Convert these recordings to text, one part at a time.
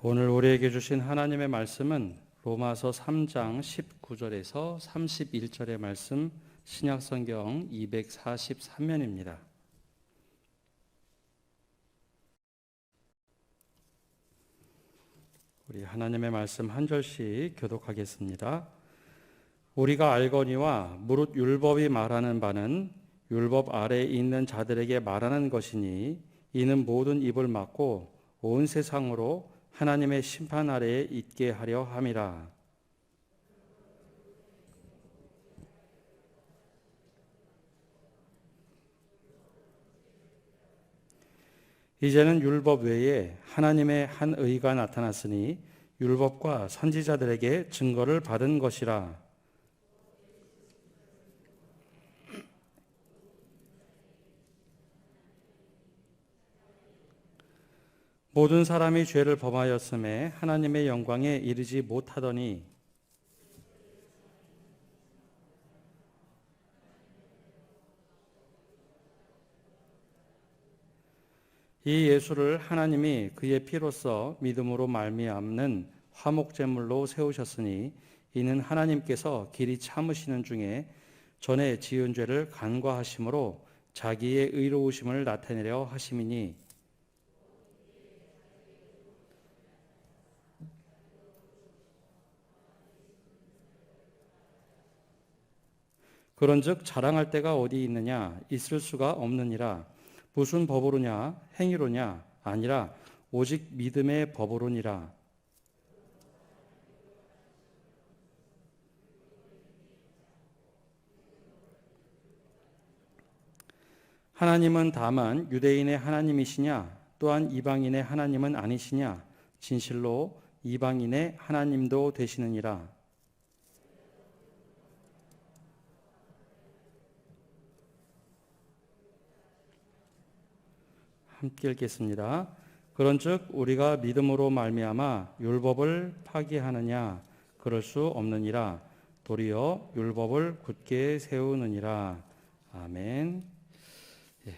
오늘 우리에게 주신 하나님의 말씀은 로마서 3장 19절에서 31절의 말씀, 신약성경 243면입니다. 우리 하나님의 말씀 한 절씩 교독하겠습니다. 우리가 알거니와 무릇 율법이 말하는 바는 율법 아래에 있는 자들에게 말하는 것이니 이는 모든 입을 막고 온 세상으로 하나님의 심판 아래에 있게 하려 함이라. 이제는 율법 외에 하나님의 한 의가 나타났으니 율법과 선지자들에게 증거를 받은 것이라. 모든 사람이 죄를 범하였음에 하나님의 영광에 이르지 못하더니 이 예수를 하나님이 그의 피로써 믿음으로 말미암는 화목제물로 세우셨으니 이는 하나님께서 길이 참으시는 중에 전에 지은 죄를 간과하심으로 자기의 의로우심을 나타내려 하심이니 그런즉 자랑할 데가 어디 있느냐? 있을 수가 없느니라. 무슨 법으로냐? 행위로냐? 아니라 오직 믿음의 법으로니라. 하나님은 다만 유대인의 하나님이시냐? 또한 이방인의 하나님은 아니시냐? 진실로 이방인의 하나님도 되시느니라. 함께 읽겠습니다. 그런즉 우리가 믿음으로 말미암아 율법을 파기하느냐? 그럴 수 없느니라. 도리어 율법을 굳게 세우느니라. 아멘. 예,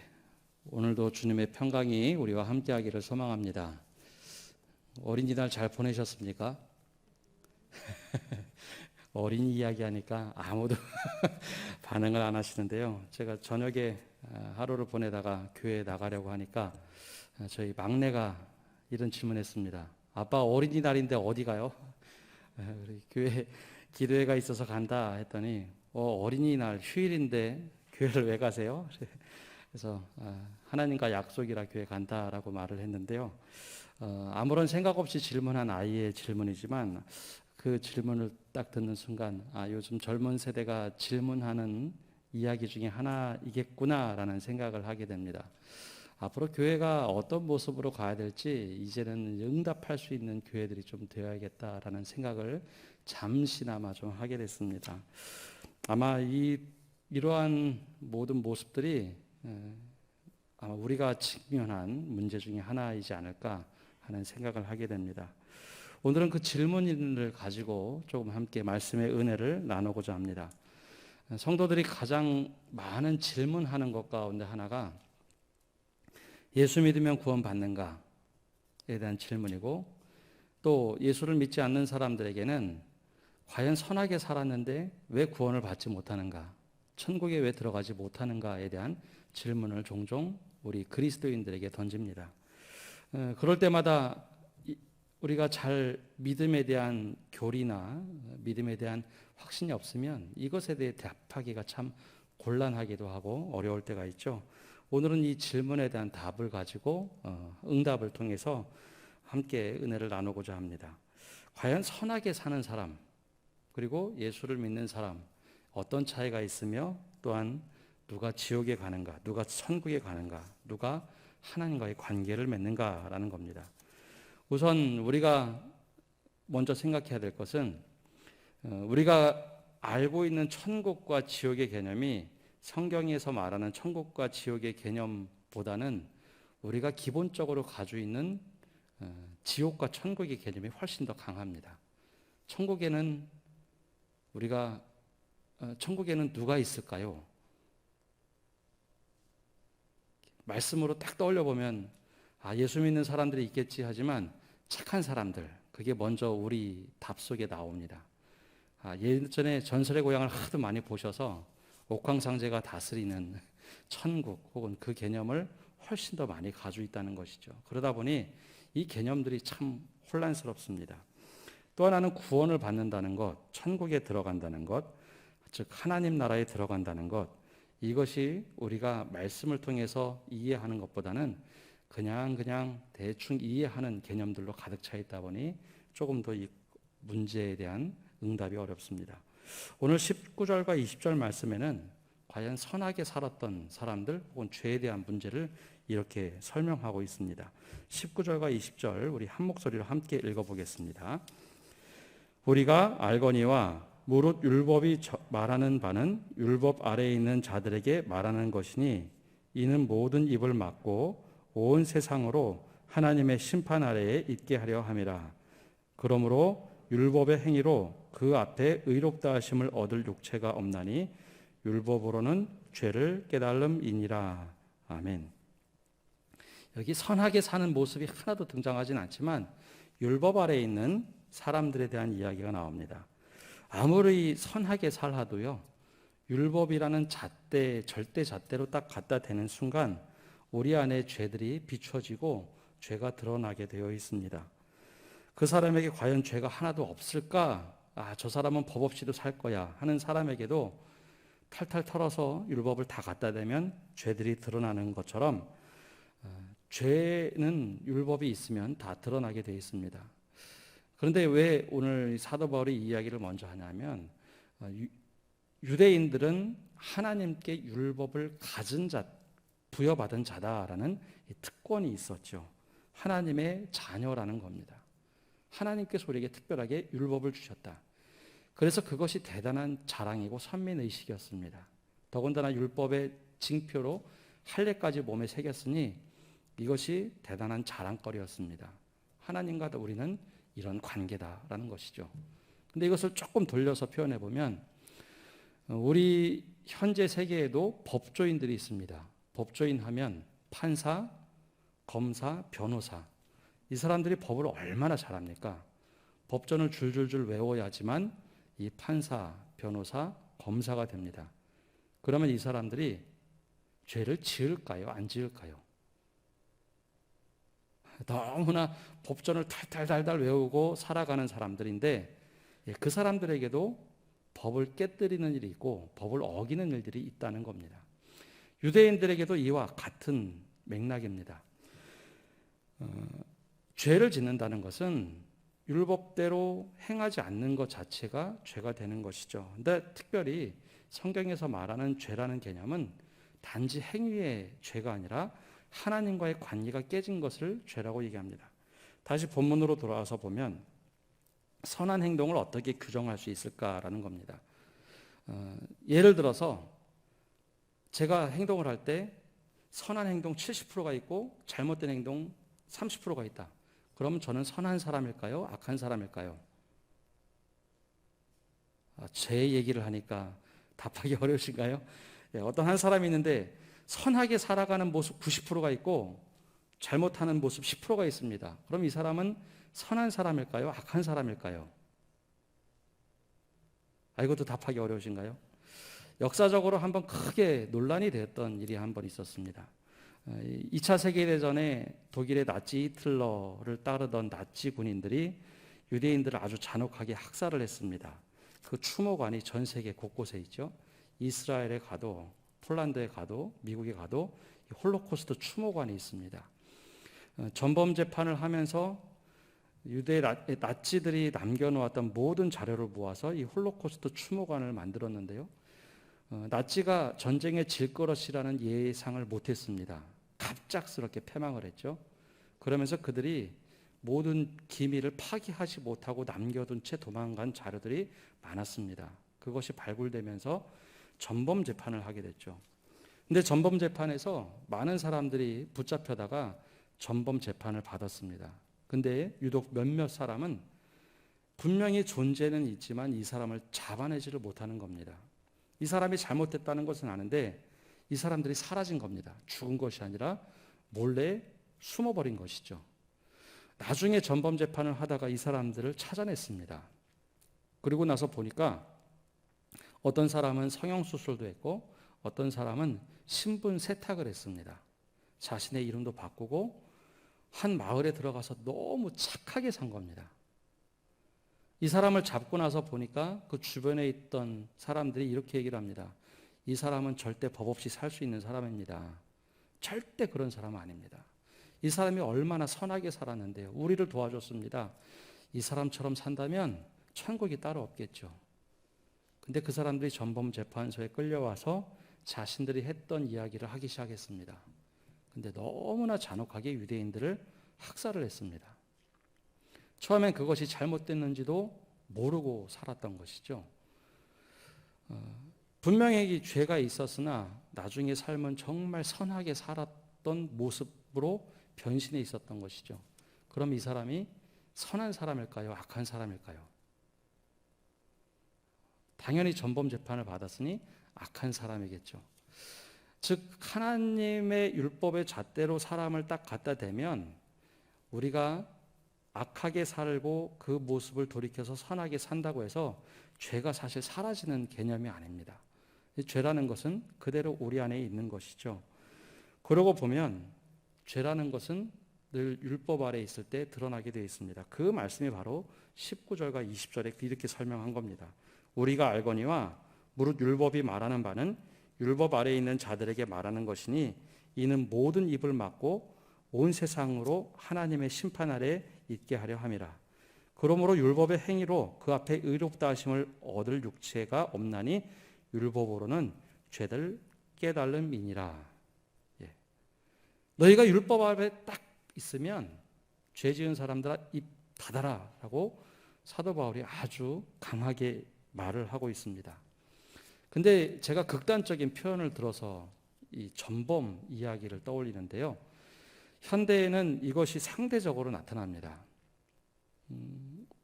오늘도 주님의 평강이 우리와 함께하기를 소망합니다. 어린이날 잘 보내셨습니까? 어린이 이야기하니까 아무도 반응을 안 하시는데요. 제가 저녁에 하루를 보내다가 교회에 나가려고 하니까 저희 막내가 이런 질문했습니다. 아빠 어린이날인데 어디 가요? 우리 교회 기도회가 있어서 간다 했더니 어린이날 휴일인데 교회를 왜 가세요? 그래서 하나님과 약속이라 교회 간다라고 말을 했는데요. 아무런 생각 없이 질문한 아이의 질문이지만 그 질문을 딱 듣는 순간 요즘 젊은 세대가 질문하는 이야기 중에 하나이겠구나라는 생각을 하게 됩니다. 앞으로 교회가 어떤 모습으로 가야 될지 이제는 응답할 수 있는 교회들이 좀 되어야겠다라는 생각을 잠시나마 좀 하게 됐습니다. 아마 이러한 모든 모습들이 아마 우리가 직면한 문제 중에 하나이지 않을까 하는 생각을 하게 됩니다. 오늘은 그 질문을 가지고 조금 함께 말씀의 은혜를 나누고자 합니다. 성도들이 가장 많은 질문하는 것 가운데 하나가 예수 믿으면 구원받는가에 대한 질문이고, 또 예수를 믿지 않는 사람들에게는 과연 선하게 살았는데 왜 구원을 받지 못하는가, 천국에 왜 들어가지 못하는가에 대한 질문을 종종 우리 그리스도인들에게 던집니다. 그럴 때마다 우리가 잘 믿음에 대한 교리나 믿음에 대한 확신이 없으면 이것에 대해 답하기가 참 곤란하기도 하고 어려울 때가 있죠. 오늘은 이 질문에 대한 답을 가지고 응답을 통해서 함께 은혜를 나누고자 합니다. 과연 선하게 사는 사람, 그리고 예수를 믿는 사람, 어떤 차이가 있으며, 또한 누가 지옥에 가는가, 누가 천국에 가는가, 누가 하나님과의 관계를 맺는가라는 겁니다. 우선 우리가 먼저 생각해야 될 것은 우리가 알고 있는 천국과 지옥의 개념이 성경에서 말하는 천국과 지옥의 개념보다는 우리가 기본적으로 가지고 있는 지옥과 천국의 개념이 훨씬 더 강합니다. 천국에는 누가 있을까요? 말씀으로 딱 떠올려 보면 예수 믿는 사람들이 있겠지 하지만 착한 사람들, 그게 먼저 우리 답 속에 나옵니다. 예전에 전설의 고향을 하도 많이 보셔서 옥황상제가 다스리는 천국 혹은 그 개념을 훨씬 더 많이 가지고 있다는 것이죠. 그러다 보니 이 개념들이 참 혼란스럽습니다. 또 하나는 구원을 받는다는 것, 천국에 들어간다는 것, 즉 하나님 나라에 들어간다는 것, 이것이 우리가 말씀을 통해서 이해하는 것보다는 그냥 대충 이해하는 개념들로 가득 차 있다 보니 조금 더 이 문제에 대한 응답이 어렵습니다. 오늘 19절과 20절 말씀에는 과연 선하게 살았던 사람들 혹은 죄에 대한 문제를 이렇게 설명하고 있습니다. 19절과 20절 우리 한 목소리로 함께 읽어보겠습니다. 우리가 알거니와 무릇 율법이 말하는 바는 율법 아래에 있는 자들에게 말하는 것이니 이는 모든 입을 막고 온 세상으로 하나님의 심판 아래에 있게 하려 함이라. 그러므로 율법의 행위로 그 앞에 의롭다 하심을 얻을 육체가 없나니 율법으로는 죄를 깨달음이니라. 아멘. 여기 선하게 사는 모습이 하나도 등장하진 않지만 율법 아래에 있는 사람들에 대한 이야기가 나옵니다. 아무리 선하게 살아도요, 율법이라는 잣대, 절대 잣대로 딱 갖다 대는 순간 우리 안에 죄들이 비춰지고 죄가 드러나게 되어 있습니다. 그 사람에게 과연 죄가 하나도 없을까? 저 사람은 법 없이도 살 거야 하는 사람에게도 탈탈 털어서 율법을 다 갖다 대면 죄들이 드러나는 것처럼 죄는 율법이 있으면 다 드러나게 되어 있습니다. 그런데 왜 오늘 사도 바울이 이 이야기를 먼저 하냐면 유대인들은 하나님께 율법을 가진 자, 부여받은 자다라는 특권이 있었죠. 하나님의 자녀라는 겁니다. 하나님께서 우리에게 특별하게 율법을 주셨다. 그래서 그것이 대단한 자랑이고 선민의식이었습니다. 더군다나 율법의 징표로 할례까지 몸에 새겼으니 이것이 대단한 자랑거리였습니다. 하나님과 우리는 이런 관계다라는 것이죠. 근데 이것을 조금 돌려서 표현해 보면 우리 현재 세계에도 법조인들이 있습니다. 법조인 하면 판사, 검사, 변호사. 이 사람들이 법을 얼마나 잘합니까? 법전을 줄줄줄 외워야지만 이 판사, 변호사, 검사가 됩니다. 그러면 이 사람들이 죄를 지을까요? 안 지을까요? 너무나 법전을 달달달달 외우고 살아가는 사람들인데 그 사람들에게도 법을 깨뜨리는 일이 있고 법을 어기는 일들이 있다는 겁니다. 유대인들에게도 이와 같은 맥락입니다. 죄를 짓는다는 것은 율법대로 행하지 않는 것 자체가 죄가 되는 것이죠. 근데 특별히 성경에서 말하는 죄라는 개념은 단지 행위의 죄가 아니라 하나님과의 관계가 깨진 것을 죄라고 얘기합니다. 다시 본문으로 돌아와서 보면 선한 행동을 어떻게 규정할 수 있을까라는 겁니다. 예를 들어서 제가 행동을 할 때 선한 행동 70%가 있고 잘못된 행동 30%가 있다. 그럼 저는 선한 사람일까요? 악한 사람일까요? 제 얘기를 하니까 답하기 어려우신가요? 어떤 한 사람이 있는데 선하게 살아가는 모습 90%가 있고 잘못하는 모습 10%가 있습니다. 그럼 이 사람은 선한 사람일까요? 악한 사람일까요? 이것도 답하기 어려우신가요? 역사적으로 한번 크게 논란이 되었던 일이 한 번 있었습니다. 2차 세계대전에 독일의 나치 히틀러를 따르던 나치 군인들이 유대인들을 아주 잔혹하게 학살을 했습니다. 그 추모관이 전 세계 곳곳에 있죠. 이스라엘에 가도 폴란드에 가도 미국에 가도 홀로코스트 추모관이 있습니다. 전범 재판을 하면서 유대 나치들이 남겨놓았던 모든 자료를 모아서 이 홀로코스트 추모관을 만들었는데요. 나치가 전쟁의 질거릇이라는 예상을 못했습니다. 갑작스럽게 패망을 했죠. 그러면서 그들이 모든 기밀을 파기하지 못하고 남겨둔 채 도망간 자료들이 많았습니다. 그것이 발굴되면서 전범 재판을 하게 됐죠. 근데 전범 재판에서 많은 사람들이 붙잡혀다가 전범 재판을 받았습니다. 근데 유독 몇몇 사람은 분명히 존재는 있지만 이 사람을 잡아내지를 못하는 겁니다. 이 사람이 잘못했다는 것은 아는데 이 사람들이 사라진 겁니다. 죽은 것이 아니라 몰래 숨어버린 것이죠. 나중에 전범 재판을 하다가 이 사람들을 찾아냈습니다. 그리고 나서 보니까 어떤 사람은 성형수술도 했고 어떤 사람은 신분 세탁을 했습니다. 자신의 이름도 바꾸고 한 마을에 들어가서 너무 착하게 산 겁니다. 이 사람을 잡고 나서 보니까 그 주변에 있던 사람들이 이렇게 얘기를 합니다. 이 사람은 절대 법 없이 살 수 있는 사람입니다. 절대 그런 사람 아닙니다. 이 사람이 얼마나 선하게 살았는데요. 우리를 도와줬습니다. 이 사람처럼 산다면 천국이 따로 없겠죠. 근데 그 사람들이 전범재판소에 끌려와서 자신들이 했던 이야기를 하기 시작했습니다. 근데 너무나 잔혹하게 유대인들을 학살을 했습니다. 처음엔 그것이 잘못됐는지도 모르고 살았던 것이죠. 분명히 죄가 있었으나 나중에 삶은 정말 선하게 살았던 모습으로 변신해 있었던 것이죠. 그럼 이 사람이 선한 사람일까요? 악한 사람일까요? 당연히 전범 재판을 받았으니 악한 사람이겠죠. 즉 하나님의 율법의 잣대로 사람을 딱 갖다 대면 우리가 악하게 살고 그 모습을 돌이켜서 선하게 산다고 해서 죄가 사실 사라지는 개념이 아닙니다. 죄라는 것은 그대로 우리 안에 있는 것이죠. 그러고 보면 죄라는 것은 늘 율법 아래 있을 때 드러나게 되어 있습니다. 그 말씀이 바로 19절과 20절에 이렇게 설명한 겁니다. 우리가 알거니와 무릇 율법이 말하는 바는 율법 아래에 있는 자들에게 말하는 것이니 이는 모든 입을 막고 온 세상으로 하나님의 심판 아래 있게 하려 함이라. 그러므로 율법의 행위로 그 앞에 의롭다 하심을 얻을 육체가 없나니 율법으로는 죄를 깨달음이니라. 예. 너희가 율법 앞에 딱 있으면 죄 지은 사람들아 입 닫아라 라고 사도 바울이 아주 강하게 말을 하고 있습니다. 근데 제가 극단적인 표현을 들어서 이 전범 이야기를 떠올리는데요. 현대에는 이것이 상대적으로 나타납니다.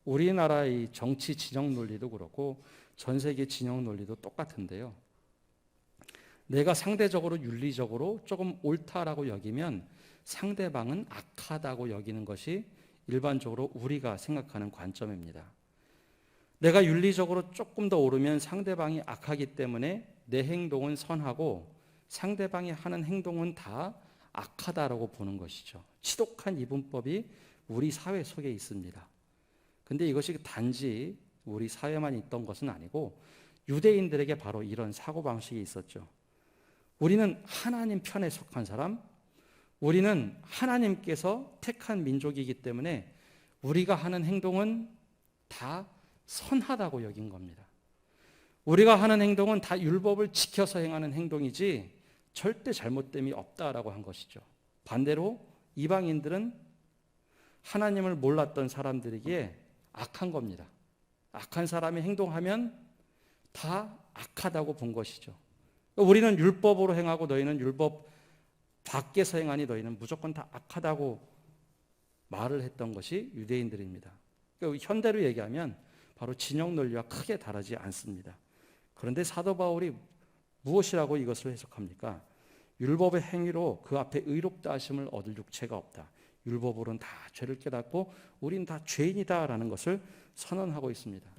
우리나라의 정치 진영 논리도 그렇고 전 세계 진영 논리도 똑같은데요. 내가 상대적으로 윤리적으로 조금 옳다라고 여기면 상대방은 악하다고 여기는 것이 일반적으로 우리가 생각하는 관점입니다. 내가 윤리적으로 조금 더 오르면 상대방이 악하기 때문에 내 행동은 선하고 상대방이 하는 행동은 다 악하다라고 보는 것이죠. 지독한 이분법이 우리 사회 속에 있습니다. 근데 이것이 단지 우리 사회만 있던 것은 아니고 유대인들에게 바로 이런 사고방식이 있었죠. 우리는 하나님 편에 속한 사람, 우리는 하나님께서 택한 민족이기 때문에 우리가 하는 행동은 다 선하다고 여긴 겁니다. 우리가 하는 행동은 다 율법을 지켜서 행하는 행동이지 절대 잘못됨이 없다라고 한 것이죠. 반대로 이방인들은 하나님을 몰랐던 사람들에게 악한 겁니다. 악한 사람이 행동하면 다 악하다고 본 것이죠. 우리는 율법으로 행하고 너희는 율법 밖에서 행하니 너희는 무조건 다 악하다고 말을 했던 것이 유대인들입니다. 현대로 얘기하면 바로 진영 논리와 크게 다르지 않습니다. 그런데 사도 바울이 무엇이라고 이것을 해석합니까? 율법의 행위로 그 앞에 의롭다 하심을 얻을 육체가 없다. 율법으로는 다 죄를 깨닫고 우린 다 죄인이다라는 것을 선언하고 있습니다.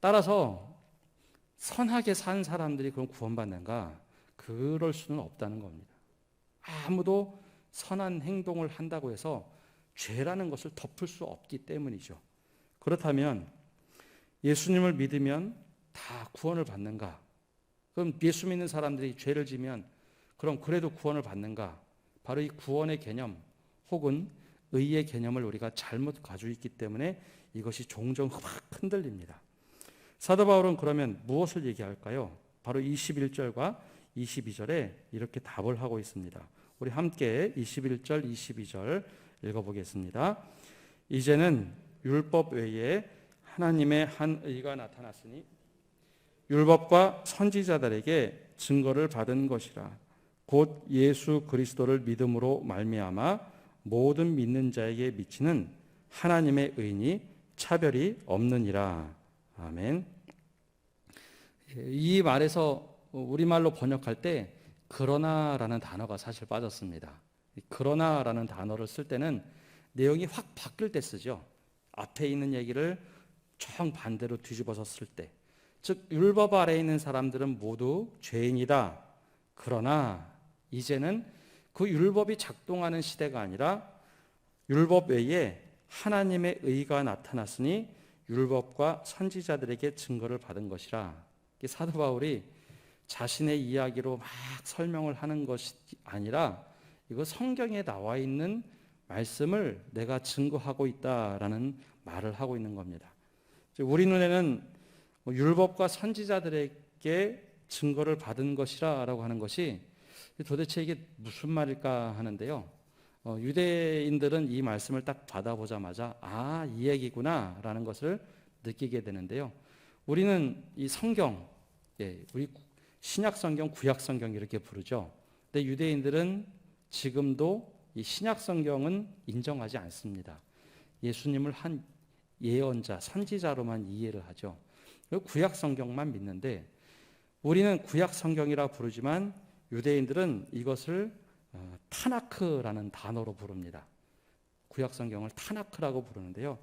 따라서 선하게 산 사람들이 그럼 구원받는가? 그럴 수는 없다는 겁니다. 아무도 선한 행동을 한다고 해서 죄라는 것을 덮을 수 없기 때문이죠. 그렇다면 예수님을 믿으면 다 구원을 받는가? 그럼 예수 믿는 사람들이 죄를 지면 그럼 그래도 구원을 받는가? 바로 이 구원의 개념 혹은 의의 개념을 우리가 잘못 가지고 있기 때문에 이것이 종종 확 흔들립니다. 사도 바울은 그러면 무엇을 얘기할까요? 바로 21절과 22절에 이렇게 답을 하고 있습니다. 우리 함께 21절, 22절 읽어보겠습니다. 이제는 율법 외에 하나님의 한 의가 나타났으니 율법과 선지자들에게 증거를 받은 것이라. 곧 예수 그리스도를 믿음으로 말미암아 모든 믿는 자에게 미치는 하나님의 의니 차별이 없느니라. 아멘. 이 말에서 우리말로 번역할 때 그러나라는 단어가 사실 빠졌습니다. 그러나라는 단어를 쓸 때는 내용이 확 바뀔 때 쓰죠. 앞에 있는 얘기를 정반대로 뒤집어서 쓸 때. 즉 율법 아래에 있는 사람들은 모두 죄인이다. 그러나 이제는 그 율법이 작동하는 시대가 아니라 율법 외에 하나님의 의가 나타났으니 율법과 선지자들에게 증거를 받은 것이라. 사도 바울이 자신의 이야기로 막 설명을 하는 것이 아니라 이거 성경에 나와 있는 말씀을 내가 증거하고 있다라는 말을 하고 있는 겁니다. 우리 눈에는 율법과 선지자들에게 증거를 받은 것이라고 하는 것이 도대체 이게 무슨 말일까 하는데요. 유대인들은 이 말씀을 딱 받아보자마자 이 얘기구나 라는 것을 느끼게 되는데요. 우리는 이 성경, 우리 신약 성경, 구약 성경 이렇게 부르죠. 근데 유대인들은 지금도 이 신약 성경은 인정하지 않습니다. 예수님을 한 예언자, 선지자로만 이해를 하죠. 그리고 구약 성경만 믿는데 우리는 구약 성경이라 부르지만 유대인들은 이것을 타나크라는 단어로 부릅니다. 구약 성경을 타나크라고 부르는데요.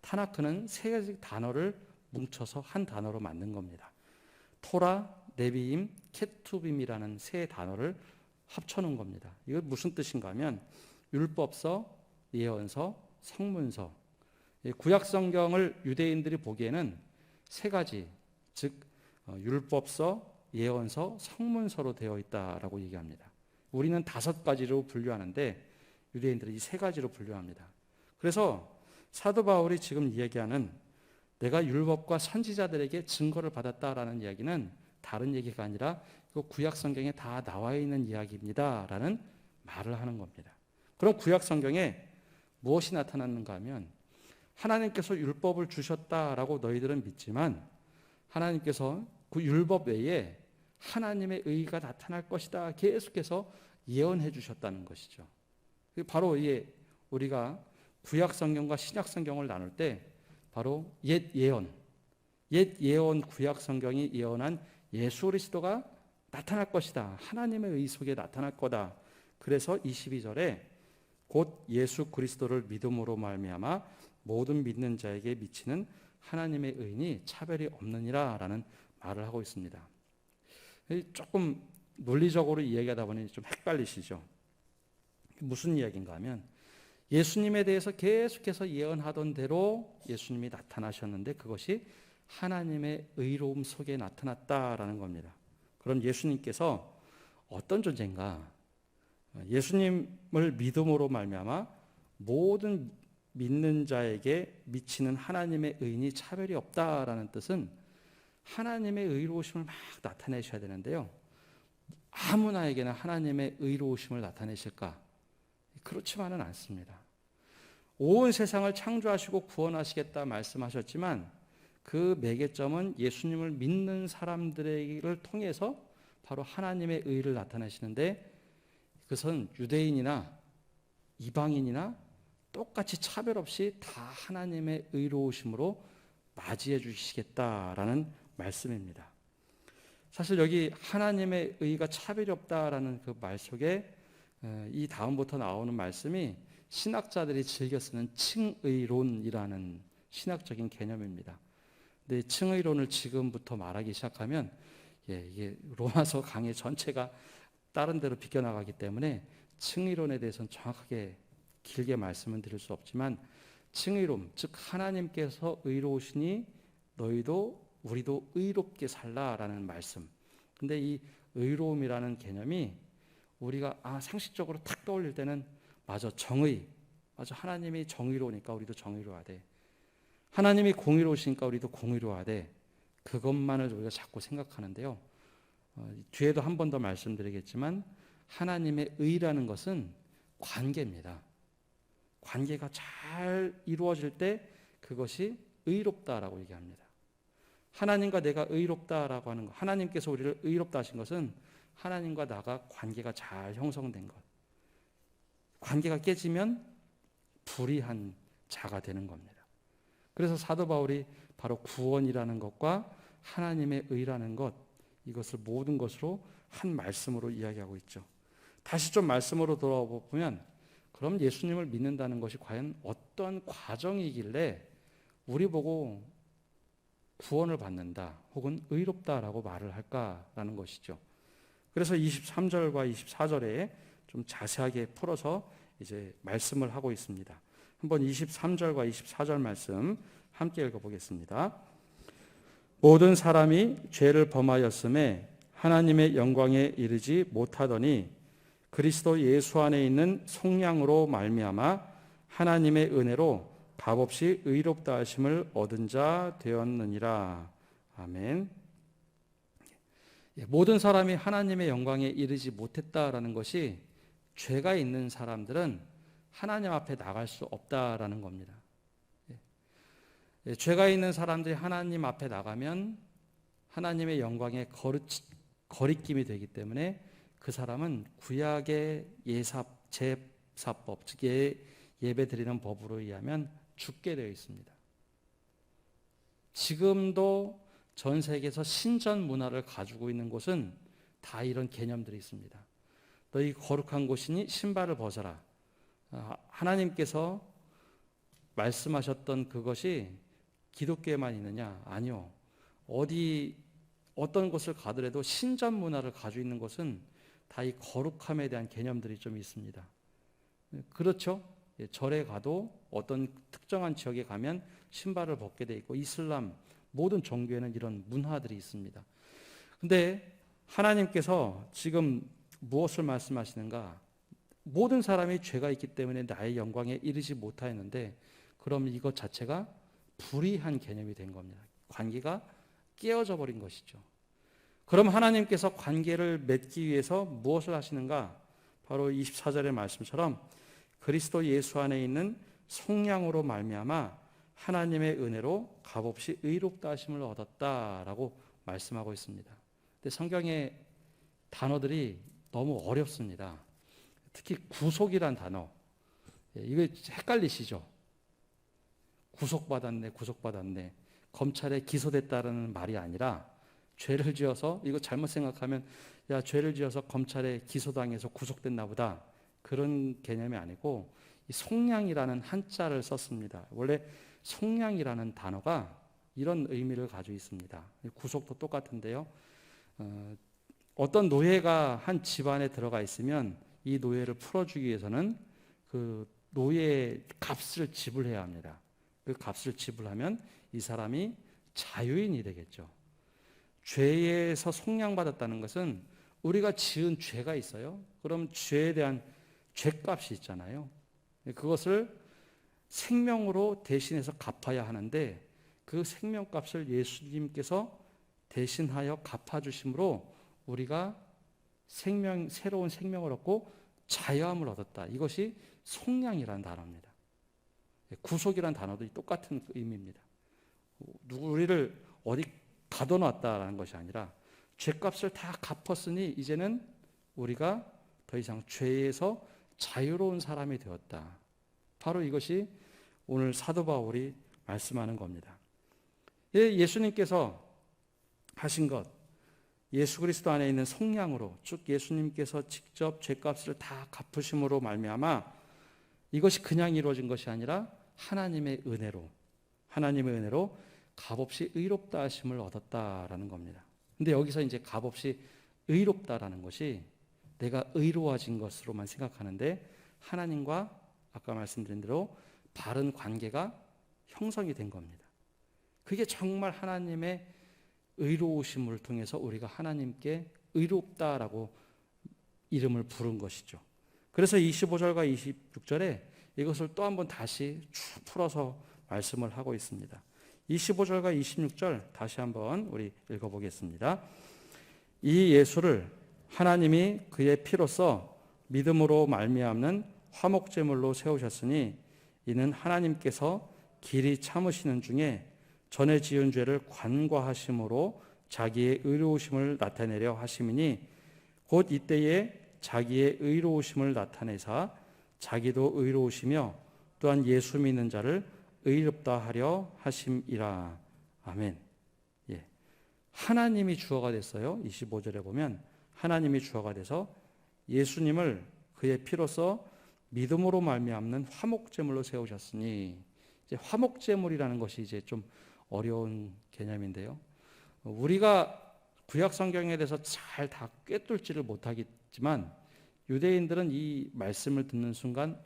타나크는 세 가지 단어를 뭉쳐서 한 단어로 만든 겁니다. 토라, 네비임, 케투빔이라는 세 단어를 합쳐놓은 겁니다. 이거 무슨 뜻인가 하면 율법서, 예언서, 성문서. 구약 성경을 유대인들이 보기에는 세 가지, 즉 율법서, 예언서, 성문서로 되어 있다라고 얘기합니다. 우리는 5가지로 분류하는데 유대인들은 이 3가지로 분류합니다. 그래서 사도 바울이 지금 얘기하는 내가 율법과 선지자들에게 증거를 받았다라는 이야기는 다른 얘기가 아니라 구약 성경에 다 나와 있는 이야기입니다라는 말을 하는 겁니다. 그럼 구약 성경에 무엇이 나타났는가 하면 하나님께서 율법을 주셨다라고 너희들은 믿지만 하나님께서 그 율법 외에 하나님의 의가 나타날 것이다 계속해서 예언해 주셨다는 것이죠. 바로 이게 우리가 구약 성경과 신약 성경을 나눌 때 바로 옛 예언 구약 성경이 예언한 예수 그리스도가 나타날 것이다. 하나님의 의 속에 나타날 거다. 그래서 22절에 곧 예수 그리스도를 믿음으로 말미암아 모든 믿는 자에게 미치는 하나님의 의인이 차별이 없느니라라는 말을 하고 있습니다. 조금 논리적으로 이야기하다 보니 좀 헷갈리시죠? 무슨 이야기인가 하면 예수님에 대해서 계속해서 예언하던 대로 예수님이 나타나셨는데 그것이 하나님의 의로움 속에 나타났다라는 겁니다. 그럼 예수님께서 어떤 존재인가? 예수님을 믿음으로 말미암아 모든 믿는 자에게 미치는 하나님의 의인이 차별이 없다라는 뜻은 하나님의 의로우심을 막 나타내셔야 되는데요. 아무나에게나 하나님의 의로우심을 나타내실까? 그렇지만은 않습니다. 온 세상을 창조하시고 구원하시겠다 말씀하셨지만 그 매개점은 예수님을 믿는 사람들을 통해서 바로 하나님의 의를 나타내시는데 그것은 유대인이나 이방인이나 똑같이 차별 없이 다 하나님의 의로우심으로 맞이해 주시겠다라는 말씀입니다. 사실 여기 하나님의 의가 차별이 없다라는 그 말 속에 이 다음부터 나오는 말씀이 신학자들이 즐겨 쓰는 칭의론이라는 신학적인 개념입니다. 근데 칭의론을 지금부터 말하기 시작하면 이게 로마서 강의 전체가 다른 데로 비껴나가기 때문에 칭의론에 대해서는 정확하게 길게 말씀은 드릴 수 없지만 칭의론, 즉 하나님께서 의로우시니 너희도 우리도 의롭게 살라라는 말씀. 근데 이 의로움이라는 개념이 우리가 상식적으로 탁 떠올릴 때는 맞아, 정의. 맞아, 하나님이 정의로우니까 우리도 정의로워야 돼. 하나님이 공의로우시니까 우리도 공의로워야 돼. 그것만을 우리가 자꾸 생각하는데요. 뒤에도 한 번 더 말씀드리겠지만 하나님의 의라는 것은 관계입니다. 관계가 잘 이루어질 때 그것이 의롭다라고 얘기합니다. 하나님과 내가 의롭다라고 하는 것, 하나님께서 우리를 의롭다 하신 것은 하나님과 나가 관계가 잘 형성된 것. 관계가 깨지면 불의한 자가 되는 겁니다. 그래서 사도 바울이 바로 구원이라는 것과 하나님의 의라는 것, 이것을 모든 것으로 한 말씀으로 이야기하고 있죠. 다시 좀 말씀으로 돌아보면 그럼 예수님을 믿는다는 것이 과연 어떤 과정이길래 우리 보고 구원을 받는다 혹은 의롭다라고 말을 할까라는 것이죠. 그래서 23절과 24절에 좀 자세하게 풀어서 이제 말씀을 하고 있습니다. 한번 23절과 24절 말씀 함께 읽어보겠습니다. 모든 사람이 죄를 범하였음에 하나님의 영광에 이르지 못하더니 그리스도 예수 안에 있는 속량으로 말미암아 하나님의 은혜로 값없이 의롭다 하심을 얻은 자 되었느니라. 아멘. 모든 사람이 하나님의 영광에 이르지 못했다라는 것이 죄가 있는 사람들은 하나님 앞에 나갈 수 없다라는 겁니다. 죄가 있는 사람들이 하나님 앞에 나가면 하나님의 영광에 거리낌이 되기 때문에 그 사람은 구약의 제사법, 즉 예배 드리는 법으로 의하면 죽게 되어 있습니다. 지금도 전 세계에서 신전 문화를 가지고 있는 곳은 다 이런 개념들이 있습니다. 너희 거룩한 곳이니 신발을 벗어라. 하나님께서 말씀하셨던 그것이 기독교에만 있느냐? 아니요. 어떤 곳을 가더라도 신전 문화를 가지고 있는 곳은 다 이 거룩함에 대한 개념들이 좀 있습니다. 그렇죠? 절에 가도 어떤 특정한 지역에 가면 신발을 벗게 돼 있고 이슬람 모든 종교에는 이런 문화들이 있습니다. 근데 하나님께서 지금 무엇을 말씀하시는가? 모든 사람이 죄가 있기 때문에 나의 영광에 이르지 못하였는데 그럼 이것 자체가 불의한 개념이 된 겁니다. 관계가 깨어져 버린 것이죠. 그럼 하나님께서 관계를 맺기 위해서 무엇을 하시는가? 바로 24절의 말씀처럼 그리스도 예수 안에 있는 속량으로 말미암아 하나님의 은혜로 값없이 의롭다 하심을 얻었다라고 말씀하고 있습니다. 근데 성경의 단어들이 너무 어렵습니다. 특히 구속이란 단어. 이거 헷갈리시죠? 구속받았네. 검찰에 기소됐다는 말이 아니라 죄를 지어서 이거 잘못 생각하면 야 죄를 지어서 검찰에 기소당해서 구속됐나 보다. 그런 개념이 아니고 이 속량이라는 한자를 썼습니다. 원래 속량이라는 단어가 이런 의미를 가지고 있습니다. 구속도 똑같은데요. 어떤 노예가 한 집안에 들어가 있으면 이 노예를 풀어주기 위해서는 그 노예의 값을 지불해야 합니다. 그 값을 지불하면 이 사람이 자유인이 되겠죠. 죄에서 속량받았다는 것은 우리가 지은 죄가 있어요. 그럼 죄에 대한 죄값이 있잖아요. 그것을 생명으로 대신해서 갚아야 하는데 그 생명값을 예수님께서 대신하여 갚아주심으로 우리가 새로운 생명을 얻고 자유함을 얻었다. 이것이 속량이라는 단어입니다. 구속이라는 단어도 똑같은 의미입니다. 우리를 어디 가둬놨다라는 것이 아니라 죄값을 다 갚았으니 이제는 우리가 더 이상 죄에서 자유로운 사람이 되었다. 바로 이것이 오늘 사도 바울이 말씀하는 겁니다. 예수님께서 하신 것, 예수 그리스도 안에 있는 속량으로 쭉 예수님께서 직접 죄값을 다 갚으심으로 말미암아 이것이 그냥 이루어진 것이 아니라 하나님의 은혜로 값없이 의롭다 하심을 얻었다라는 겁니다. 근데 여기서 이제 값없이 의롭다라는 것이 내가 의로워진 것으로만 생각하는데 하나님과 아까 말씀드린 대로 바른 관계가 형성이 된 겁니다. 그게 정말 하나님의 의로우심을 통해서 우리가 하나님께 의롭다라고 이름을 부른 것이죠. 그래서 25절과 26절에 이것을 또 한번 다시 쭉 풀어서 말씀을 하고 있습니다. 25절과 26절 다시 한번 우리 읽어보겠습니다. 이 예수를 하나님이 그의 피로써 믿음으로 말미암는 화목제물로 세우셨으니 이는 하나님께서 길이 참으시는 중에 전에 지은 죄를 관과하심으로 자기의 의로우심을 나타내려 하심이니 곧 이때에 자기의 의로우심을 나타내사 자기도 의로우시며 또한 예수 믿는 자를 의롭다 하려 하심이라. 아멘. 예. 하나님이 주어가 됐어요. 25절에 보면 하나님이 주어가 돼서 예수님을 그의 피로써 믿음으로 말미암는 화목제물로 세우셨으니, 이제 화목제물이라는 것이 이제 좀 어려운 개념인데요. 우리가 구약 성경에 대해서 잘 다 꿰뚫지를 못하겠지만 유대인들은 이 말씀을 듣는 순간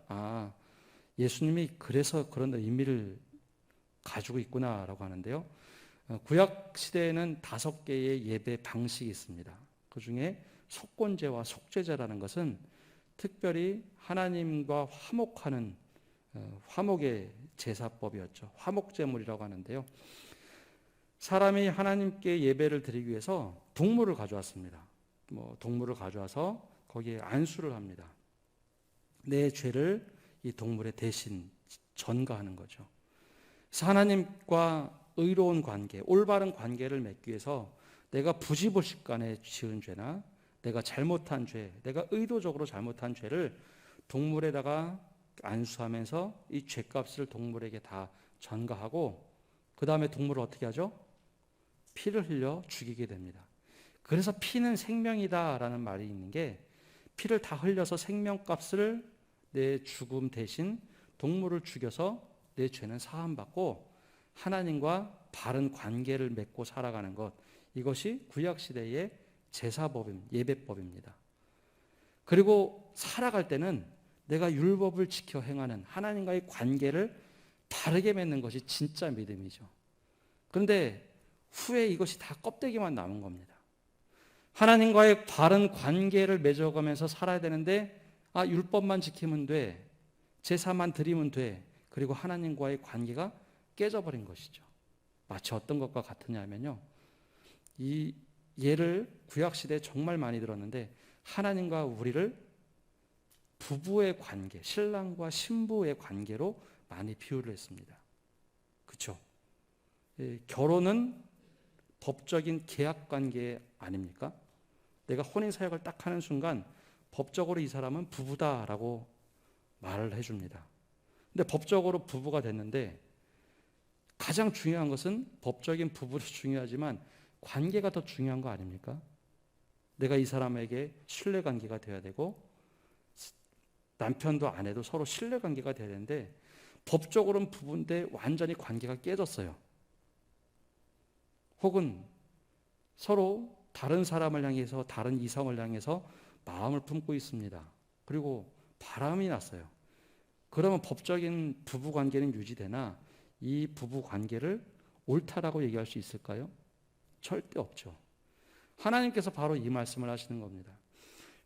예수님이 그래서 그런 의미를 가지고 있구나라고 하는데요. 구약 시대에는 5개의 예배 방식이 있습니다. 그 중에 속건제와 속죄제라는 것은 특별히 하나님과 화목하는 화목의 제사법이었죠. 화목제물이라고 하는데요. 사람이 하나님께 예배를 드리기 위해서 동물을 가져왔습니다. 동물을 가져와서 거기에 안수를 합니다. 내 죄를 이 동물의 대신 전가하는 거죠. 그래서 하나님과 의로운 관계, 올바른 관계를 맺기 위해서 내가 부지불식간에 지은 죄나 내가 잘못한 죄, 내가 의도적으로 잘못한 죄를 동물에다가 안수하면서 이 죄값을 동물에게 다 전가하고 그 다음에 동물을 어떻게 하죠? 피를 흘려 죽이게 됩니다. 그래서 피는 생명이다라는 말이 있는 게 피를 다 흘려서 생명값을 내 죽음 대신 동물을 죽여서 내 죄는 사함받고 하나님과 바른 관계를 맺고 살아가는 것, 이것이 구약시대의 예배법입니다. 그리고 살아갈 때는 내가 율법을 지켜 행하는 하나님과의 관계를 바르게 맺는 것이 진짜 믿음이죠. 그런데 후에 이것이 다 껍데기만 남은 겁니다. 하나님과의 바른 관계를 맺어가면서 살아야 되는데 율법만 지키면 돼, 제사만 드리면 돼, 그리고 하나님과의 관계가 깨져버린 것이죠. 마치 어떤 것과 같으냐면요, 이 예를 구약시대에 정말 많이 들었는데 하나님과 우리를 부부의 관계, 신랑과 신부의 관계로 많이 비유를 했습니다. 그렇죠? 결혼은 법적인 계약 관계 아닙니까? 내가 혼인 사역을 딱 하는 순간 법적으로 이 사람은 부부다라고 말을 해줍니다. 근데 법적으로 부부가 됐는데 가장 중요한 것은 법적인 부부도 중요하지만 관계가 더 중요한 거 아닙니까? 내가 이 사람에게 신뢰관계가 돼야 되고 남편도 아내도 서로 신뢰관계가 돼야 되는데 법적으로는 부부인데 완전히 관계가 깨졌어요. 혹은 서로 다른 사람을 향해서, 다른 이성을 향해서 마음을 품고 있습니다. 그리고 바람이 났어요. 그러면 법적인 부부관계는 유지되나 이 부부관계를 옳다라고 얘기할 수 있을까요? 절대 없죠. 하나님께서 바로 이 말씀을 하시는 겁니다.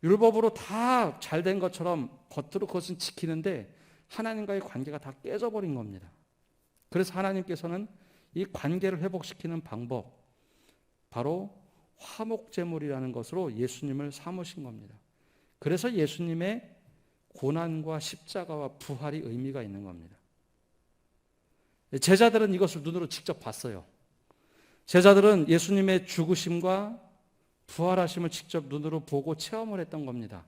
율법으로 다 잘된 것처럼 겉으로 그것은 지키는데 하나님과의 관계가 다 깨져버린 겁니다. 그래서 하나님께서는 이 관계를 회복시키는 방법, 바로 화목제물이라는 것으로 예수님을 삼으신 겁니다. 그래서 예수님의 고난과 십자가와 부활이 의미가 있는 겁니다. 제자들은 이것을 눈으로 직접 봤어요. 제자들은 예수님의 죽으심과 부활하심을 직접 눈으로 보고 체험을 했던 겁니다.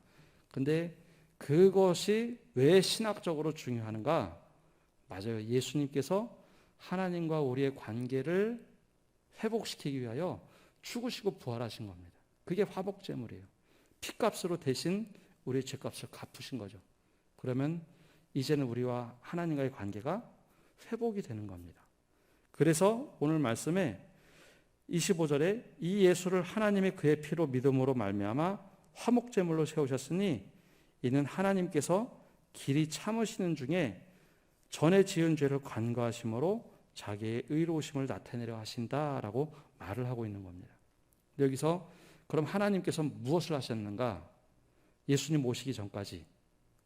근데 그것이 왜 신학적으로 중요한가? 맞아요. 예수님께서 하나님과 우리의 관계를 회복시키기 위하여 죽으시고 부활하신 겁니다. 그게 화목제물이에요. 피값으로 대신 우리의 죄값을 갚으신 거죠. 그러면 이제는 우리와 하나님과의 관계가 회복이 되는 겁니다. 그래서 오늘 말씀에 25절에 이 예수를 하나님의 그의 피로 믿음으로 말미암아 화목제물로 세우셨으니 이는 하나님께서 길이 참으시는 중에 전에 지은 죄를 간과하심으로 자기의 의로우심을 나타내려 하신다라고 말을 하고 있는 겁니다. 여기서 그럼 하나님께서 무엇을 하셨는가? 예수님 오시기 전까지,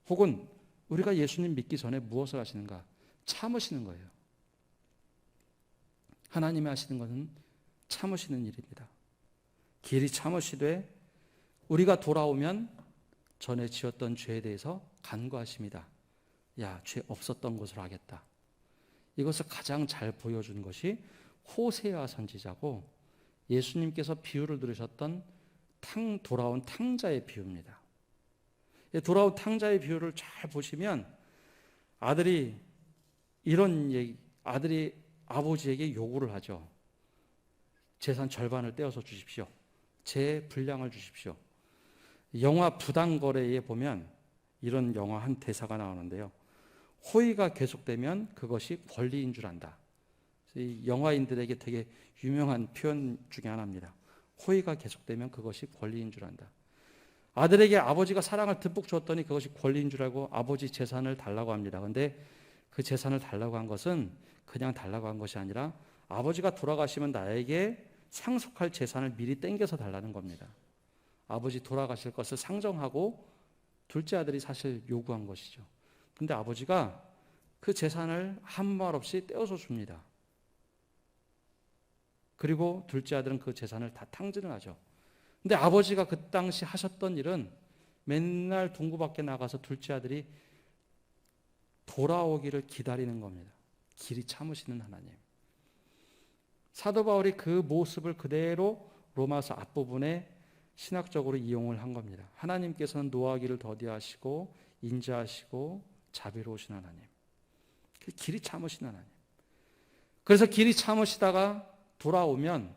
혹은 우리가 예수님 믿기 전에 무엇을 하시는가? 참으시는 거예요. 하나님이 하시는 것은 참으시는 일입니다. 길이 참으시되 우리가 돌아오면 전에 지었던 죄에 대해서 간과하십니다. 야, 죄 없었던 것으로 하겠다. 이것을 가장 잘 보여준 것이 호세아 선지자고 예수님께서 비유를 들으셨던 돌아온 탕자의 비유입니다. 돌아온 탕자의 비유를 잘 보시면 아들이 아버지에게 요구를 하죠. 재산 절반을 떼어서 주십시오. 제 분량을 주십시오. 영화 부당거래에 보면 이런 영화 한 대사가 나오는데요. 호의가 계속되면 그것이 권리인 줄 안다. 이 영화인들에게 되게 유명한 표현 중에 하나입니다. 호의가 계속되면 그것이 권리인 줄 안다. 아들에게 아버지가 사랑을 듬뿍 줬더니 그것이 권리인 줄 알고 아버지 재산을 달라고 합니다. 그런데 그 재산을 달라고 한 것은 그냥 달라고 한 것이 아니라 아버지가 돌아가시면 나에게 상속할 재산을 미리 땡겨서 달라는 겁니다. 아버지 돌아가실 것을 상정하고 둘째 아들이 사실 요구한 것이죠. 근데 아버지가 그 재산을 아무 말 없이 떼어서 줍니다. 그리고 둘째 아들은 그 재산을 다 탕진을 하죠. 근데 아버지가 그 당시 하셨던 일은 맨날 동구 밖에 나가서 둘째 아들이 돌아오기를 기다리는 겁니다. 길이 참으시는 하나님. 사도 바울이 그 모습을 그대로 로마서 앞부분에 신학적으로 이용을 한 겁니다. 하나님께서는 노하기를 더디하시고 인자하시고 자비로우신 하나님. 길이 참으신 하나님. 그래서 길이 참으시다가 돌아오면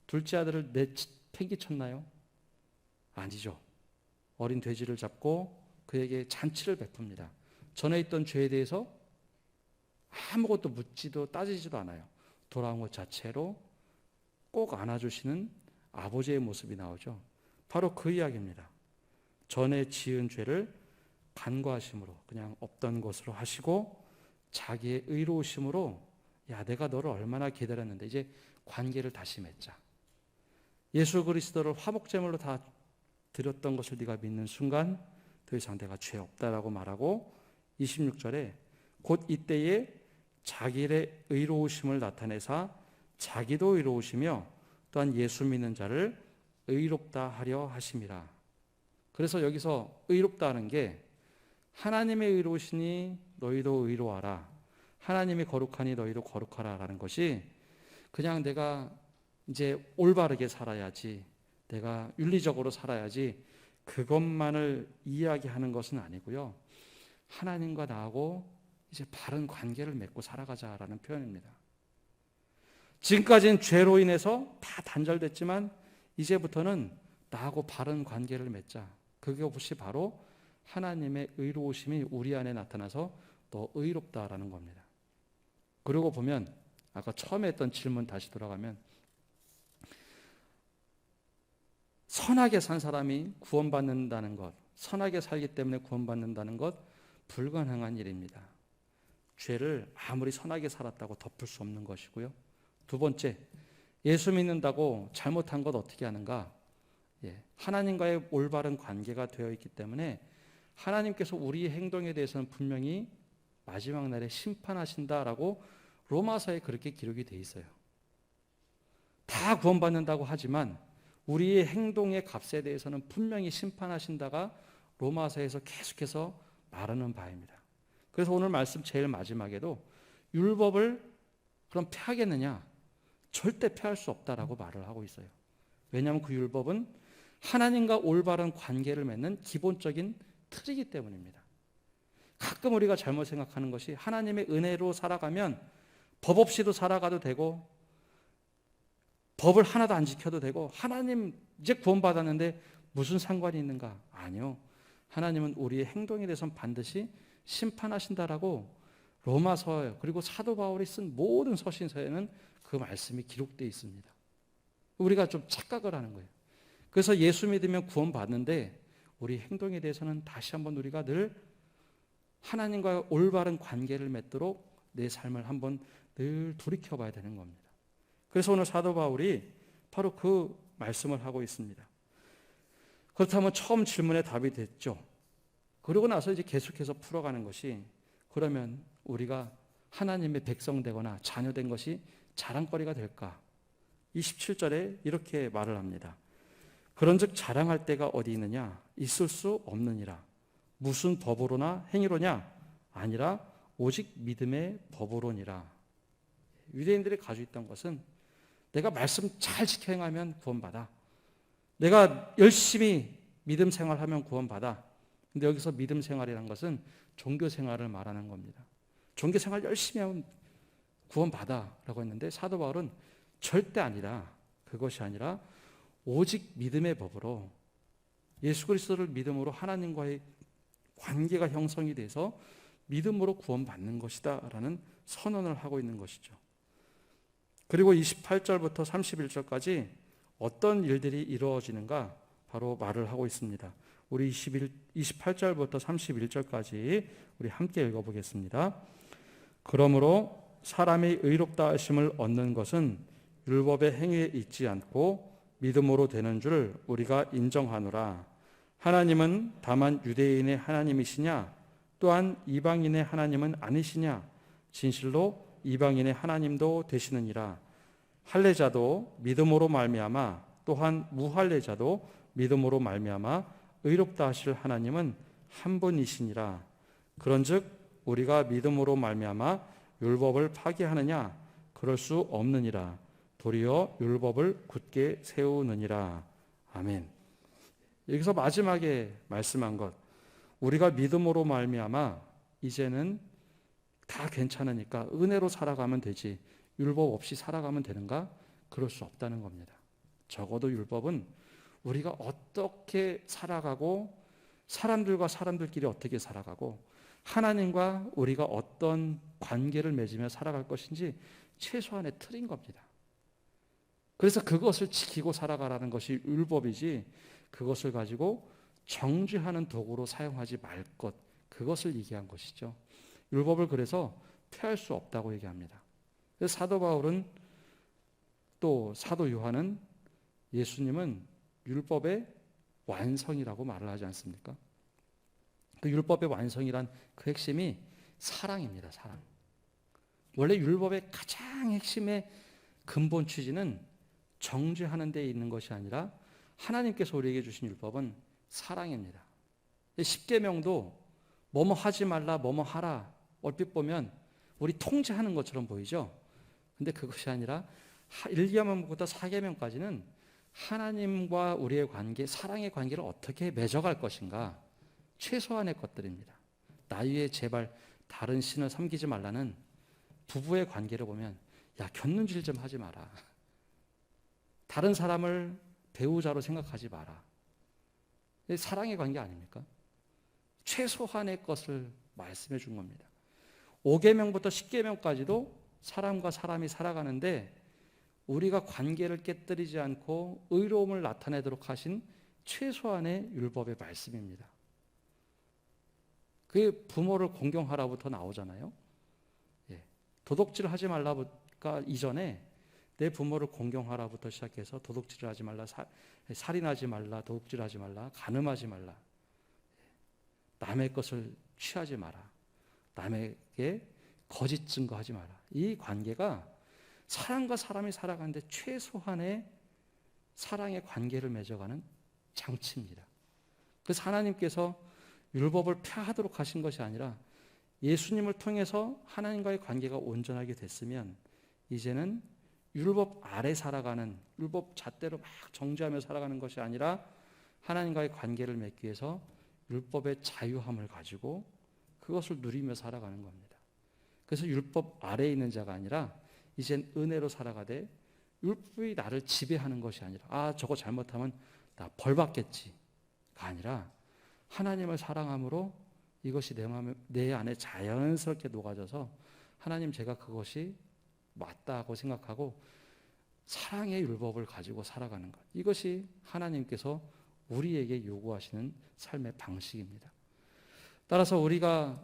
둘째 아들을 팽개쳤나요? 아니죠. 어린 돼지를 잡고 그에게 잔치를 베풉니다. 전에 있던 죄에 대해서 아무것도 묻지도 따지지도 않아요. 돌아온 것 자체로 꼭 안아주시는 아버지의 모습이 나오죠. 바로 그 이야기입니다. 전에 지은 죄를 간과하심으로 그냥 없던 것으로 하시고 자기의 의로우심으로 야 내가 너를 얼마나 기다렸는데 이제 관계를 다시 맺자. 예수 그리스도를 화목제물로 다 드렸던 것을 네가 믿는 순간 더 이상 내가 죄 없다라고 말하고 26절에 곧 이때에 자기의 의로우심을 나타내사 자기도 의로우시며 또한 예수 믿는 자를 의롭다 하려 하심이라. 그래서 여기서 의롭다 하는 게 하나님의 의로우시니 너희도 의로하라. 하나님이 거룩하니 너희도 거룩하라 라는 것이 그냥 내가 이제 올바르게 살아야지, 내가 윤리적으로 살아야지 그것만을 이야기하는 것은 아니고요. 하나님과 나하고 이제 바른 관계를 맺고 살아가자라는 표현입니다. 지금까지는 죄로 인해서 다 단절됐지만 이제부터는 나하고 바른 관계를 맺자. 그것이 바로 하나님의 의로우심이 우리 안에 나타나서 너 의롭다라는 겁니다. 그러고 보면 아까 처음에 했던 질문 다시 돌아가면 선하게 산 사람이 구원받는다는 것, 선하게 살기 때문에 구원받는다는 것 불가능한 일입니다. 죄를 아무리 선하게 살았다고 덮을 수 없는 것이고요. 두 번째, 예수 믿는다고 잘못한 것 어떻게 하는가? 하나님과의 올바른 관계가 되어 있기 때문에 하나님께서 우리의 행동에 대해서는 분명히 마지막 날에 심판하신다라고 로마서에 그렇게 기록이 되어 있어요. 다 구원받는다고 하지만 우리의 행동의 값에 대해서는 분명히 심판하신다가 로마서에서 계속해서 말하는 바입니다. 그래서 오늘 말씀 제일 마지막에도 율법을 그럼 폐하겠느냐? 절대 폐할 수 없다라고 말을 하고 있어요. 왜냐하면 그 율법은 하나님과 올바른 관계를 맺는 기본적인 틀이기 때문입니다. 가끔 우리가 잘못 생각하는 것이 하나님의 은혜로 살아가면 법 없이도 살아가도 되고 법을 하나도 안 지켜도 되고 하나님 이제 구원받았는데 무슨 상관이 있는가? 아니요. 하나님은 우리의 행동에 대해서는 반드시 심판하신다라고 로마서 그리고 사도 바울이 쓴 모든 서신서에는 그 말씀이 기록되어 있습니다. 우리가 좀 착각을 하는 거예요. 그래서 예수 믿으면 구원받는데 우리 행동에 대해서는 다시 한번 우리가 늘 하나님과 올바른 관계를 맺도록 내 삶을 한번 늘 돌이켜봐야 되는 겁니다. 그래서 오늘 사도 바울이 바로 그 말씀을 하고 있습니다. 그렇다면 처음 질문에 답이 됐죠. 그러고 나서 이제 계속해서 풀어가는 것이 그러면 우리가 하나님의 백성 되거나 자녀 된 것이 자랑거리가 될까? 27절에 이렇게 말을 합니다. 그런즉 자랑할 때가 어디 있느냐? 있을 수 없느니라. 무슨 법으로나 행위로냐? 아니라 오직 믿음의 법으로니라. 유대인들이 가지고 있던 것은 내가 말씀 잘 지켜 행하면 구원받아. 내가 열심히 믿음 생활하면 구원받아. 근데 여기서 믿음 생활이라는 것은 종교 생활을 말하는 겁니다. 종교 생활 열심히 하면 구원받아 라고 했는데 사도 바울은 절대 아니라 그것이 아니라 오직 믿음의 법으로 예수 그리스도를 믿음으로 하나님과의 관계가 형성이 돼서 믿음으로 구원받는 것이다 라는 선언을 하고 있는 것이죠. 그리고 28절부터 31절까지 어떤 일들이 이루어지는가 바로 말을 하고 있습니다. 우리 28절부터 31절까지 우리 함께 읽어보겠습니다. 그러므로 사람이 의롭다 하심을 얻는 것은 율법의 행위에 있지 않고 믿음으로 되는 줄 우리가 인정하노라. 하나님은 다만 유대인의 하나님이시냐? 또한 이방인의 하나님은 아니시냐? 진실로 이방인의 하나님도 되시느니라. 할례자도 믿음으로 말미암아 또한 무할례자도 믿음으로 말미암아 의롭다 하실 하나님은 한 분이시니라. 그런즉 우리가 믿음으로 말미암아 율법을 파기하느냐? 그럴 수 없느니라. 도리어 율법을 굳게 세우느니라. 아멘. 여기서 마지막에 말씀한 것, 우리가 믿음으로 말미암아 이제는 다 괜찮으니까 은혜로 살아가면 되지 율법 없이 살아가면 되는가? 그럴 수 없다는 겁니다. 적어도 율법은 우리가 어떻게 살아가고 사람들과 사람들끼리 어떻게 살아가고 하나님과 우리가 어떤 관계를 맺으며 살아갈 것인지 최소한의 틀인 겁니다. 그래서 그것을 지키고 살아가라는 것이 율법이지 그것을 가지고 정죄하는 도구로 사용하지 말 것, 그것을 얘기한 것이죠. 율법을 그래서 폐할 수 없다고 얘기합니다. 그래서 사도 바울은 또 사도 요한은 예수님은 율법의 완성이라고 말을 하지 않습니까? 그 율법의 완성이란 그 핵심이 사랑입니다. 사랑. 원래 율법의 가장 핵심의 근본 취지는 정죄하는 데 있는 것이 아니라 하나님께서 우리에게 주신 율법은 사랑입니다. 십계명도 뭐뭐 하지 말라 뭐뭐 하라 얼핏 보면 우리 통제하는 것처럼 보이죠. 근데 그것이 아니라 1계명부터 4계명까지는 하나님과 우리의 관계, 사랑의 관계를 어떻게 맺어갈 것인가 최소한의 것들입니다. 나 위에 제발 다른 신을 섬기지 말라는 부부의 관계를 보면 야 곁눈질 좀 하지 마라. 다른 사람을 배우자로 생각하지 마라. 사랑의 관계 아닙니까? 최소한의 것을 말씀해 준 겁니다. 5계명부터 10계명까지도 사람과 사람이 살아가는데 우리가 관계를 깨뜨리지 않고 의로움을 나타내도록 하신 최소한의 율법의 말씀입니다. 그게 부모를 공경하라부터 나오잖아요. 예. 도둑질 하지 말라가 이전에 내 부모를 공경하라부터 시작해서 도둑질을 하지 말라, 살인하지 말라, 도둑질하지 말라, 간음하지 말라, 남의 것을 취하지 마라, 남에게 거짓 증거하지 마라. 이 관계가 사람과 사람이 살아가는데 최소한의 사랑의 관계를 맺어가는 장치입니다. 그래서 하나님께서 율법을 폐하도록 하신 것이 아니라 예수님을 통해서 하나님과의 관계가 온전하게 됐으면 이제는 율법 아래 살아가는, 율법 잣대로 막 정죄하며 살아가는 것이 아니라 하나님과의 관계를 맺기 위해서 율법의 자유함을 가지고 그것을 누리며 살아가는 겁니다. 그래서 율법 아래에 있는 자가 아니라 이젠 은혜로 살아가되 율법이 나를 지배하는 것이 아니라 아 저거 잘못하면 나 벌 받겠지가 아니라 하나님을 사랑함으로 이것이 내 안에 자연스럽게 녹아져서 하나님 제가 그것이 맞다고 생각하고 사랑의 율법을 가지고 살아가는 것. 이것이 하나님께서 우리에게 요구하시는 삶의 방식입니다. 따라서 우리가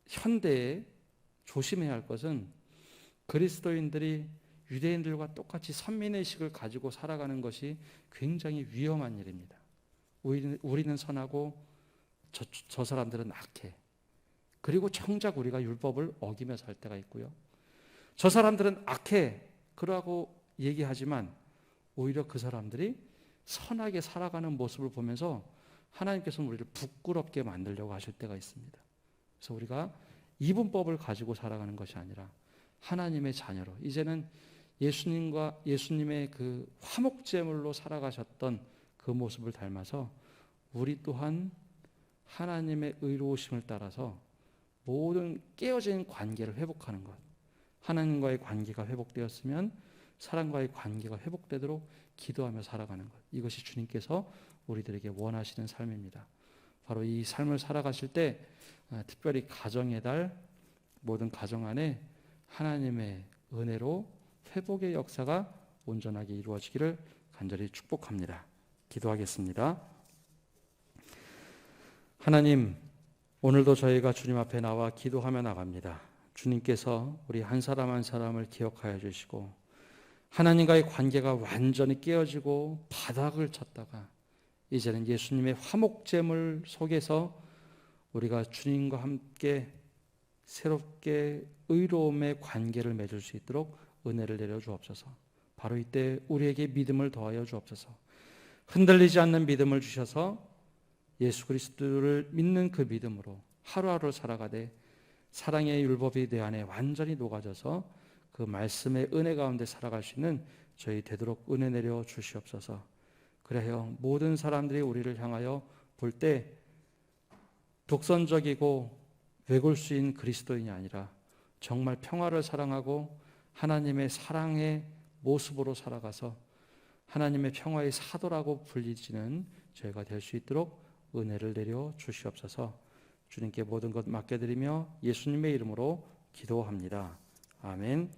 현대에 조심해야 할 것은 그리스도인들이 유대인들과 똑같이 선민의식을 가지고 살아가는 것이 굉장히 위험한 일입니다. 우리는 선하고 저 사람들은 악해. 그리고 정작 우리가 율법을 어기며 살 때가 있고요. 저 사람들은 악해. 그러고 얘기하지만 오히려 그 사람들이 선하게 살아가는 모습을 보면서 하나님께서는 우리를 부끄럽게 만들려고 하실 때가 있습니다. 그래서 우리가 이분법을 가지고 살아가는 것이 아니라 하나님의 자녀로 이제는 예수님의 그 화목제물로 살아가셨던 그 모습을 닮아서 우리 또한 하나님의 의로우심을 따라서 모든 깨어진 관계를 회복하는 것. 하나님과의 관계가 회복되었으면 사람과의 관계가 회복되도록 기도하며 살아가는 것. 이것이 주님께서 우리들에게 원하시는 삶입니다. 바로 이 삶을 살아가실 때 특별히 가정의 달, 모든 가정 안에 하나님의 은혜로 회복의 역사가 온전하게 이루어지기를 간절히 축복합니다. 기도하겠습니다. 하나님, 오늘도 저희가 주님 앞에 나와 기도하며 나갑니다. 주님께서 우리 한 사람 한 사람을 기억하여 주시고 하나님과의 관계가 완전히 깨어지고 바닥을 쳤다가 이제는 예수님의 화목제물 속에서 우리가 주님과 함께 새롭게 의로움의 관계를 맺을 수 있도록 은혜를 내려 주옵소서. 바로 이때 우리에게 믿음을 더하여 주옵소서. 흔들리지 않는 믿음을 주셔서 예수 그리스도를 믿는 그 믿음으로 하루하루 살아가되 사랑의 율법이 내 안에 완전히 녹아져서 그 말씀의 은혜 가운데 살아갈 수 있는 저희 되도록 은혜 내려 주시옵소서. 그래요, 모든 사람들이 우리를 향하여 볼 때 독선적이고 외골수인 그리스도인이 아니라 정말 평화를 사랑하고 하나님의 사랑의 모습으로 살아가서 하나님의 평화의 사도라고 불리지는 저희가 될 수 있도록 은혜를 내려 주시옵소서. 주님께 모든 것 맡겨드리며 예수님의 이름으로 기도합니다. 아멘.